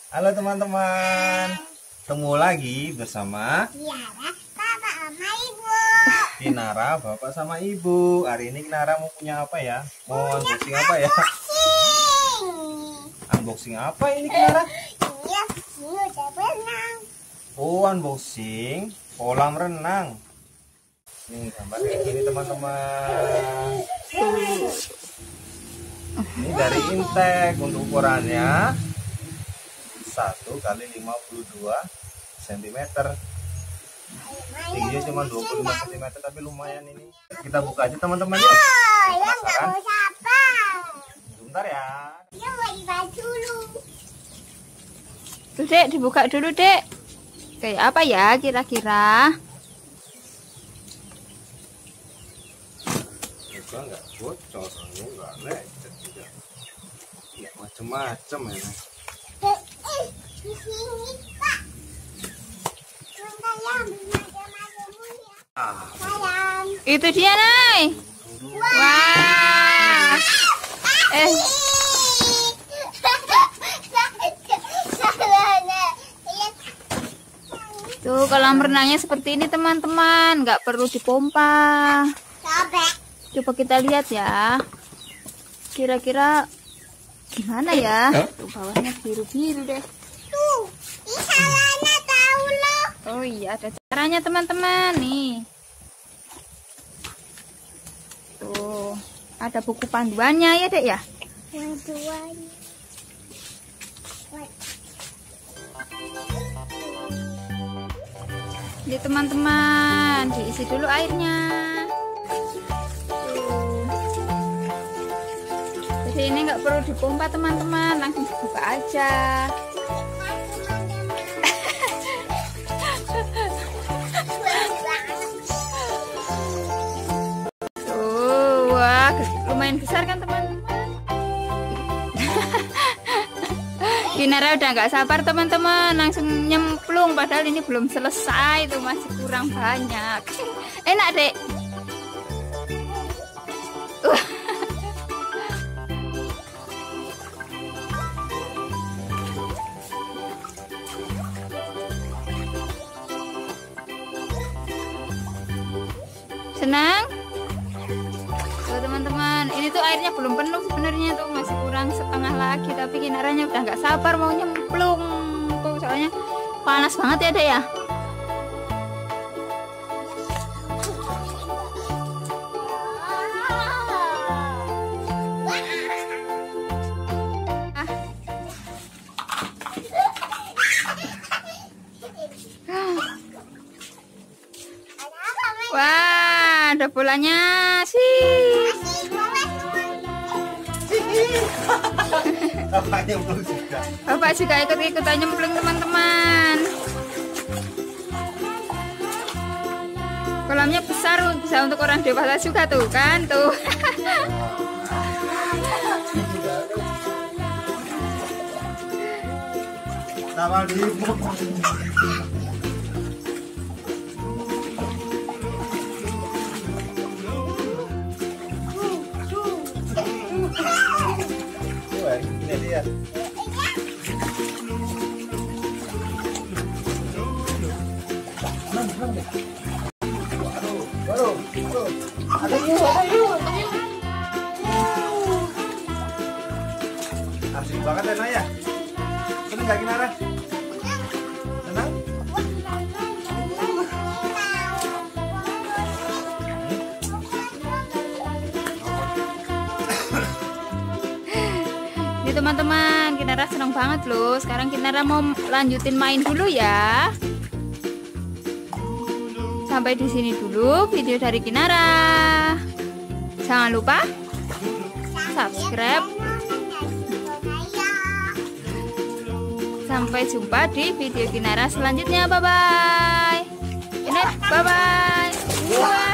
Halo teman-teman, ketemu lagi bersama Kinara, Bapak sama Ibu. Kinara, Bapak sama Ibu. Hari ini Kinara mau punya apa ya? Mau unboxing apa ya? Unboxing apa ini Kinara? Iya, ini udah berenang. Oh, unboxing kolam renang. Nih gambar kayak gini teman-teman. Ini dari Intek untuk ukurannya 1 kali 52 cm. Tingginya cuma 25 cm tapi lumayan ini. Kita buka aja teman-teman yuk. Oh, ya nggak mau sabar. Sebentar ya. Ya mau dibuka dulu. Tuh Dek, dibuka dulu Dek. Kayak apa ya kira-kira? Juga nggak bocor, nggak lecet juga. Ya, macem-macem ya. Di sini Pak. Sebentar ya, macam-macam ya. Sayang. Itu dia, Nay. Wah. Tuh kolam renangnya seperti ini teman-teman, nggak perlu dipompa. Coba kita lihat ya. Kira-kira gimana ya? Tuh bawahnya biru-biru deh. Tuh, ini salahnya tahu loh. Oh iya, ada caranya teman-teman nih. Tuh, ada buku panduannya ya Dek ya? Panduannya. Ini teman-teman, diisi dulu airnya. Tuh. Jadi ini nggak perlu dipompa teman-teman, langsung dibuka aja. Tuh, wah, lumayan besar kan teman-teman. Kinara udah nggak sabar teman-teman, langsung nyemplung padahal ini belum selesai tuh, masih kurang banyak. Enak Dek. Senang? Tuh teman-teman, ini tuh airnya belum penuh sebenarnya tuh, masih kurang setengah lagi, tapi Kinaranya udah nggak sabar mau nyemplung tuh, soalnya panas banget ya Dek ya. Wah, ada bolanya sih. Bapak juga ikut-ikutan nyemplung teman-teman. Kolamnya besar, bisa untuk orang dewasa juga tuh kan tuh. Ini dia. Asik banget ya Naya. Seneng gak Kinara? Senang? Ini teman-teman, Kinara senang banget loh. Sekarang Kinara mau lanjutin main dulu ya. Sampai di sini dulu video dari Kinara. Jangan lupa subscribe. Sampai jumpa di video Kinara selanjutnya. Bye bye. Ini bye bye.